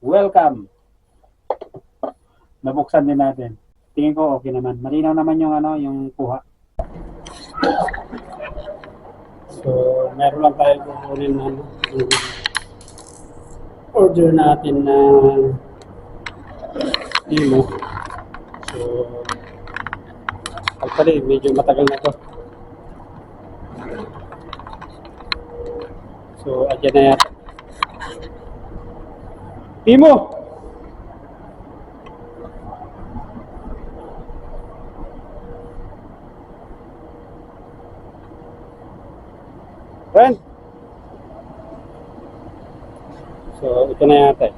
Welcome! Nabuksan din natin. Tingin ko okay naman. Malinaw naman yung yung kuha. So, meron lang tayo kukunin na yung order natin na Timo. So, actually, medyo matagal na to. So, adyan na yata. Timo! Friend! So, ito na yata eh.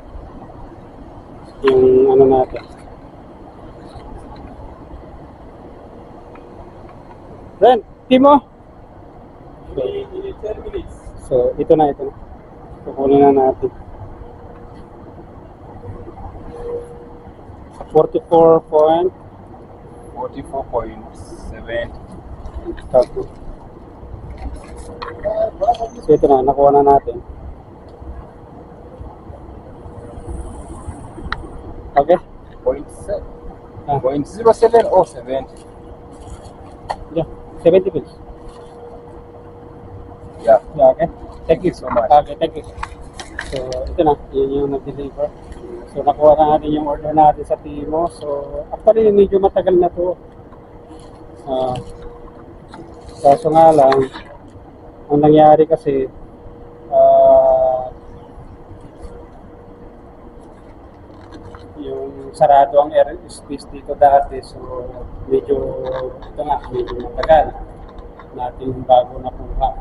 Yung natin. Friend, Timo! So, ito na. Kukunin na natin. 44.7 Tapo. So ito na, nakuha na natin. Okay? 0.07 or 70. Yeah, 70 pills. Yeah. Yeah, okay. Thank you so much. Okay, thank you. So ito na, yun yung nag-deliver. So nakuha na natin yung order natin sa Timo. So actually medyo matagal na to. Kaso nga lang, ang nangyari kasi yung sarado ang airspace dito dati, so medyo matagal natin bago nakuha.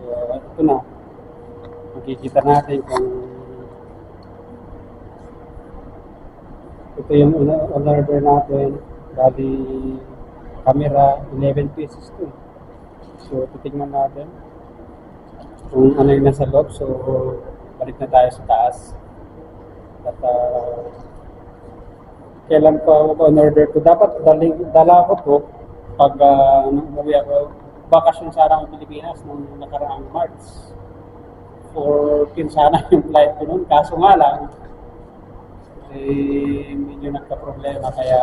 So ito na, makikita natin kung ito yung order natin. Bali camera 11 pieces to. So titingnan natin kung ano yung nasa loob. So balik na tayo sa taas. At kailan pa ako on-order to? Dapat dala ko to pag umuwi ako. Bakasyon sana ako Pilipinas nung nakaraang March. 14 sana yung flight ko noon. Kaso nga lang, medyo nagka-problema kaya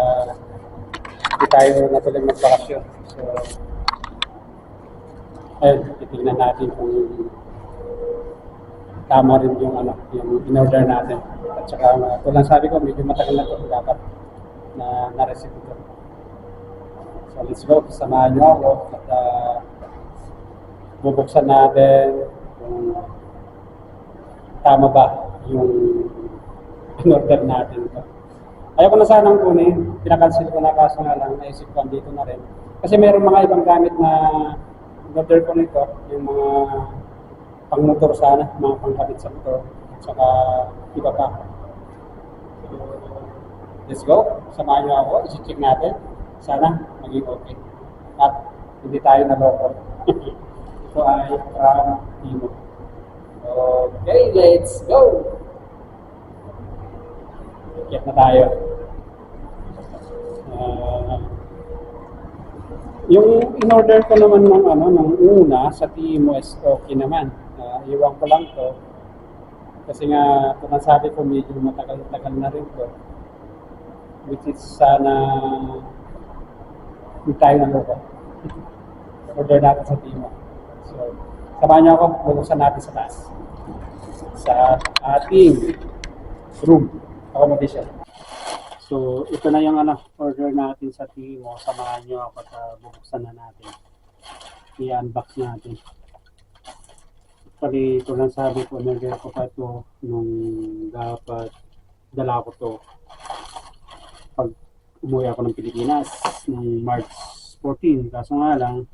hindi tayo natuloy magbakasyon. So, ayun, titignan natin kung tama rin yung yung in-order natin. At saka tulang sabi ko, medyo matagal na ito dapat na na-receive ito. So let's go, samahan nyo ako at bubuksan natin kung tama ba yung in-order natin ito. Ayaw ko na sanang kunin, pinakancel ko na kaso nga lang, naisip ko dito na rin. Kasi mayroong mga ibang gamit na in-order ko nito, yung mga pang motor sana, mga pangkabit sa motor, at saka iba pa. So, let's go. Samahan nyo ako, isi-check natin. Sana maging okay. At hindi tayo naloko. Ito ay from Timo. Okay, let's go! Check na tayo. Yung in-order ko naman ng una sa Timo is okay naman. Iwan ko lang to kasi nga kung sabi ko medyo matagal na rin to, which is sana hindi tayo naloko. Order natin sa Timo. So samahan niyo ako, bubuksan natin sa taas sa ating room accommodation. So ito na yung order natin sa Timo. Samahan niyo ako at bubuksan na natin, i-unbox natin. Actually, ito lang sabi ko, order ko pa ito nung dapat dala ko to pag umuwi ako ng Pilipinas nung March 14. Kaso nga lang,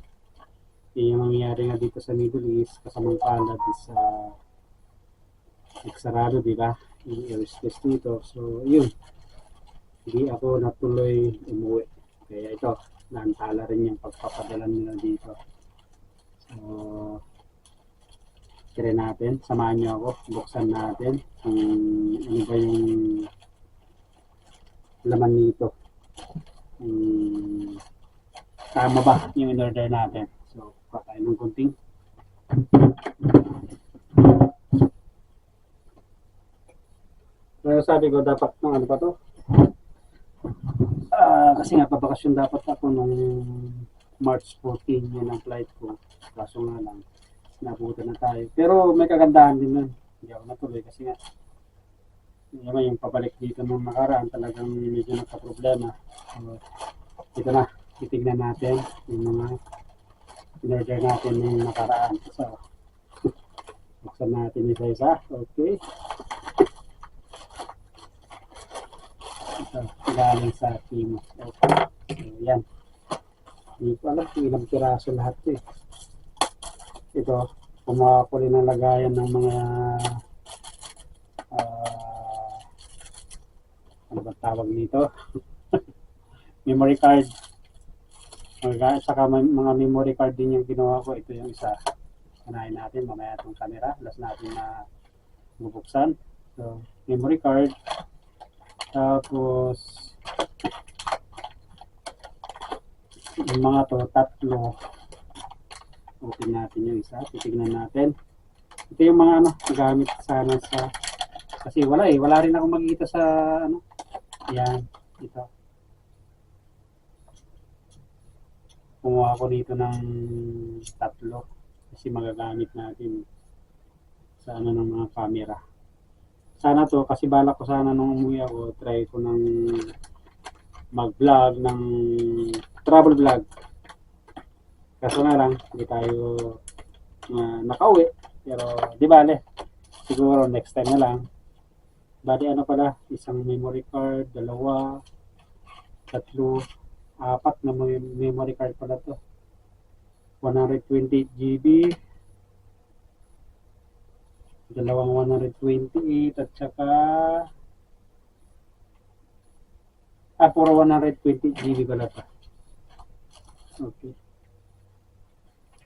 yung mangyayari nga dito sa Middle East, kasamang palad is nagsarado, di ba? Yung airspace dito. So, yun. Hindi ako natuloy umuwi. Kaya ito, naantala rin yung pagpapadala nila dito. So, try natin. Samahan niyo ako. Buksan natin kung ano ba yung laman nito. Tama ba yung in-order natin? So, pakain ng kunting. So, Pero sabi ko, dapat nung ano pa to? Kasi nga, pabakasyon dapat ako nung March 14, yun ang flight ko. Kaso nga lang, nabutan na tayo. Pero may kagandahan din nun. Hindi ako natuloy kasi nga, yung pabalik dito nung nakaraan, talagang medyo nagka-problema. So, ito na, titignan natin yung mga in-order natin nung nakaraan. So, buksan natin isa-isa. Okay. Ito, galing sa Timo. Okay. So, yan. Hindi ko alam kung ilang piraso lahat eh. Ito, kumuha ko rin ang lagayan ng mga ano ba tawag nito? Memory card. Saka mga memory card din yung ginawa ko. Ito yung isa. Unahin natin mamaya itong camera. Last natin na bubuksan. So, memory card. Tapos, yung mga to, tatlo. Open natin yung isa. Titignan natin. Ito yung mga ano, gamit sana sa, kasi wala rin ako makikita sa ano. Yan, ito. Kumuha ko dito ng tatlo kasi magagamit natin sa ano ng mga camera. Sana to, kasi balak ko sana nung umuwi ako, try ko ng mag-vlog ng travel vlog. Kaso nga lang, hindi tayo nakauwi. Pero di bale, siguro next time na lang. Bali ano pala, isang memory card, dalawa, tatlo, apat na memory card pala to. 128 GB, dalawang 128 at saka puro 120 GB pala to. Okay.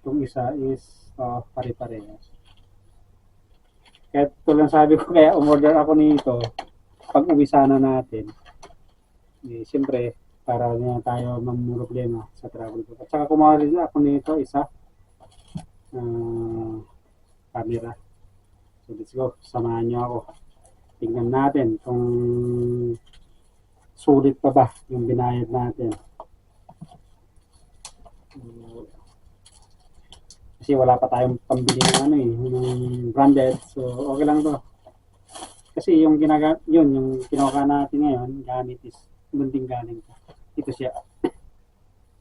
Itong isa is pare-parehas. Kaya ito lang sabi ko, kaya umorder ako nito pag uwi sana natin. Siyempre, para na tayo problema sa travel ko. At saka kumuha rin ako nito isa camera. So let's go, samahan nyo ako. Tingnan natin kung sulit pa ba yung binayad natin. Kasi wala pa tayong pambili ng ano yung branded. So okay lang to. Kasi yung yung kinuha natin ngayon, gamit is munting galing to. Ito siya.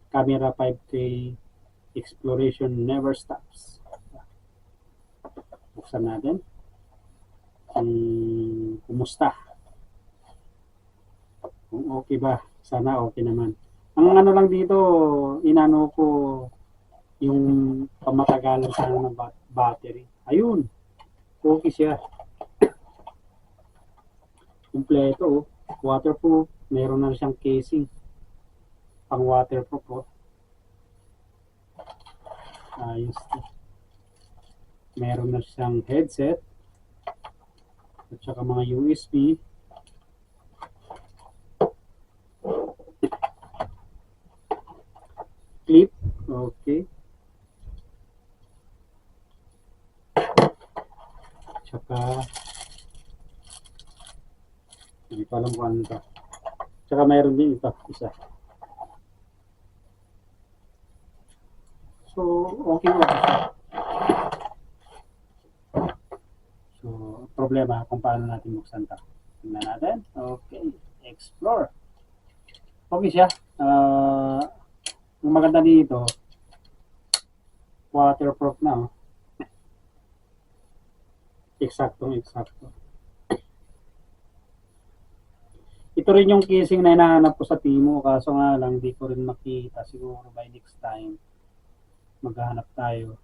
Camera 5K Exploration Never Stops. Buksan natin. Kumusta? Kung okay ba? Sana okay naman. Ang ano lang dito, inano ko yung pamatagalan sana ng battery. Ayun. Okay siya. Kompleto. Waterproof. Meron na siyang casing. Pang waterproof. Ayos. Meron na siyang headset. At saka mga USB. Clip. Okay. Tsaka hindi ko alam kung ano ito. Tsaka mayroon din ito, isa. So, okay na siya. So, problema kung paano natin buksan ito. Tingnan natin. Okay. Explore. Okay siya. Yung maganda dito, waterproof na. Eksaktong. Ito rin yung casing na hinahanap ko sa Timo, kaso nga lang di ko rin makita. Siguro by next time maghahanap tayo.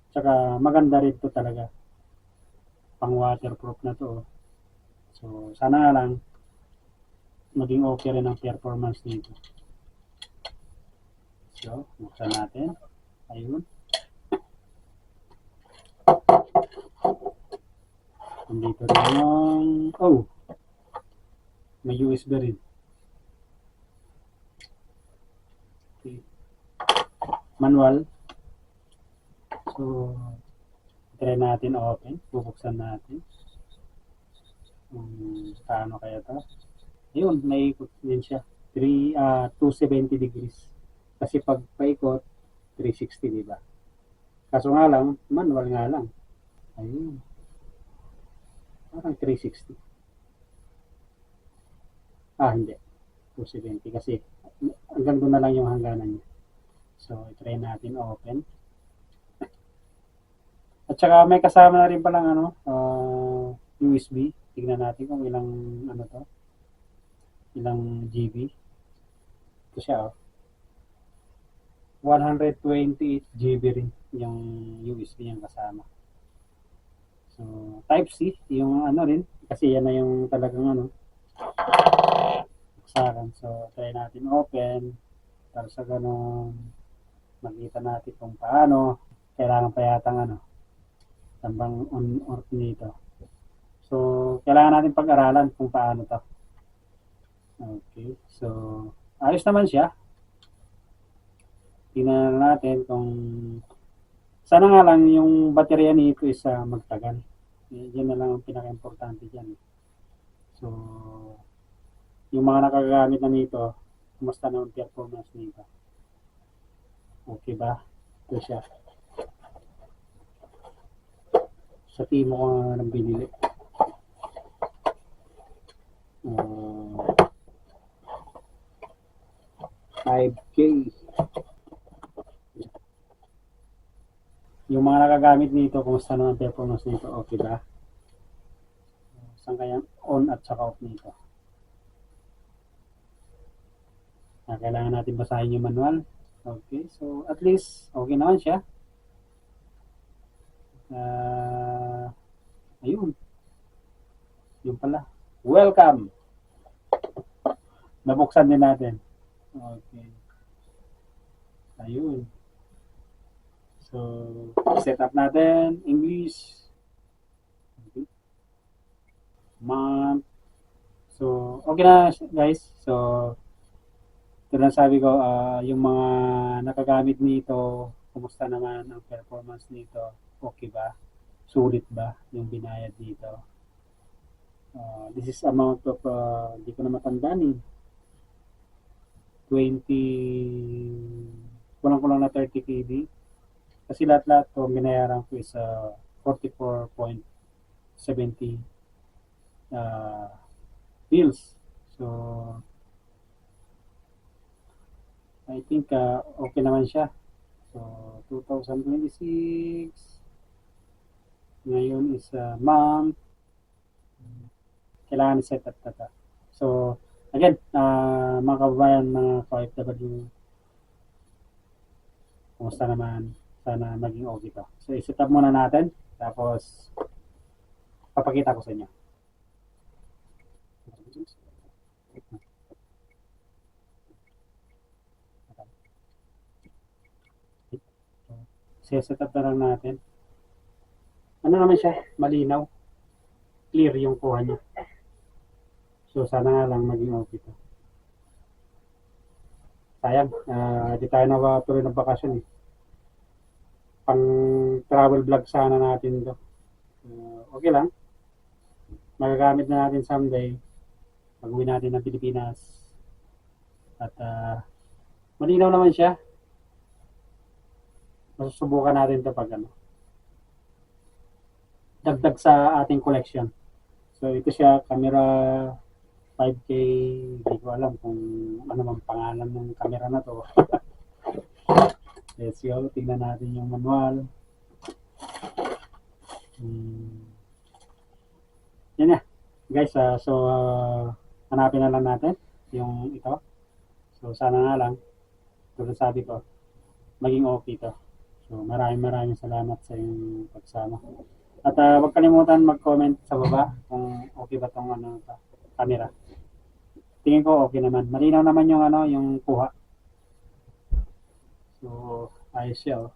Tsaka maganda rin to talaga. Pang waterproof na to. So sana nga lang maging okay rin ang performance nito. So, buksan natin. Ayun. Nandito rin yung may USB rin. Okay. Manual. So, try natin open. Bubuksan natin. Paano kaya to? Ayun, naikot din siya. 270 degrees. Kasi pag paikot, 360, di ba? Kaso nga lang, manual nga lang. Ayun. Parang 360. Hindi. 270 kasi hanggang doon na lang yung hangganan niya. So, i-try natin open. At saka may kasama na rin palang USB. Tignan natin kung ilang ilang GB. Ito siya 128 GB rin yung USB niyang kasama. So, Type-C, yung rin, kasi yan na yung talagang buksakan. So, try natin open para sa ganun makita natin kung paano. Kailangan pa yatang tambang on off nito. So, kailangan natin pag-aralan kung paano to. Okay, so ayos naman siya. Tingnan natin kung sana nga lang yung baterya nito is magtagal. Yan na lang ang pinaka-importante dyan. So, yung mga nakagamit na nito, kumusta na ang performance nito? Okay ba? Ito siya. Sa Timo ko nang binili. 5K. Yung mga nakagamit nito, kumusta naman performance nito? Okay ba? Saan kaya on at saka off nito? Kailangan natin basahin yung manual. Okay, so at least okay naman siya. Ayun. Yung pala. Welcome! Nabuksan din natin. Okay. Ayun. So, set up natin. English. Okay. Month. So, okay na guys. So, ito lang sabi ko, yung mga nakagamit nito, kumusta naman ang performance nito? Okay ba? Sulit ba yung binayad dito? This is amount of, di ko na matandaan 20, kulang-kulang na 30 KB. Kasi lahat-lahat to binayaran ko is 44.70 bills. So, I think okay naman siya. So, 2026. Ngayon is month. Kailangan i-set up na. So, again, mga kababayan, mga OFW, kumusta naman? Sana maging okay to. So, i-set up muna natin. Tapos, papakita ko sa inyo. Set up na lang natin. Ano naman siya? Malinaw. Clear yung kuha niya. So, sana nga lang maging okay to. Sayang, di tayo nakatuloy ng bakasyon Pang travel vlog sana natin to. Okay lang. Magagamit na natin someday. Pag-uwi natin ng Pilipinas. At malinaw naman siya. Masusubukan natin to pag dagdag sa ating collection. So, ito siya, camera 5K, hindi ko alam kung ano mang pangalan ng camera na to. Let's go, tingnan natin yung manual. Yan na, guys, so hanapin na lang natin yung ito. So, sana nga lang, tulad sabi ko, maging okay to. So, maraming salamat sa inyong pagsama. At huwag kalimutan mag-comment sa baba kung okay ba tong camera. Tingin ko okay naman. Malinaw naman yung yung kuha. So, ayos siya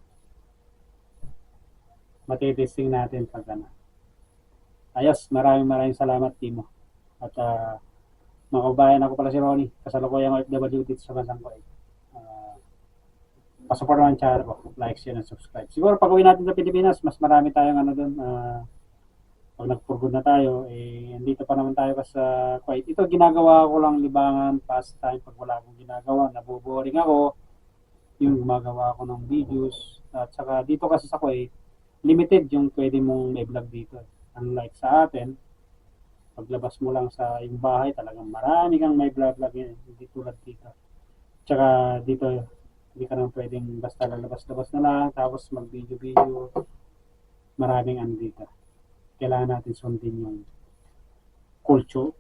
Matitesting natin pag Ayos, maraming salamat, Timo. At mga kabayan, ako pala si Ronnie. Kasalukuyang OFW dito sa bansang Kuwait. Pasupport naman channel ko. Like, share, and subscribe. Siguro pag uwi natin sa Pilipinas, mas marami tayong doon. pag nagpurgod na tayo, eh, andito pa naman tayo sa Kuwait. Ito, ginagawa ko lang libangan, pastime, pag wala akong ginagawa, naboboring ako, yung gumagawa ako ng videos. At saka dito kasi sa Kuwait, limited yung pwede mong may vlog dito. Unlike sa atin, paglabas mo lang sa yung bahay, talagang marami kang may vlog-vlog yan. Hindi tulad dito. Tsaka dito, hindi ka naman pwedeng basta lalabas-labas na lang, tapos mag-video-video. Maraming ano dito. Kailangan natin sundin yung culture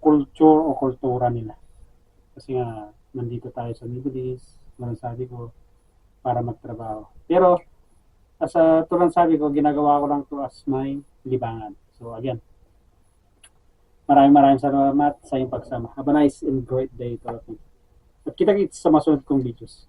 o kultura nila. Kasi nga, nandito tayo sa Middle East, sabi ko, para magtrabaho. Pero, tulad sabi ko, ginagawa ko lang to as my libangan. So, again, maraming salamat sa iyong pagsama. Have a nice and great day to all of you. At kita-kits sa masunod kong videos.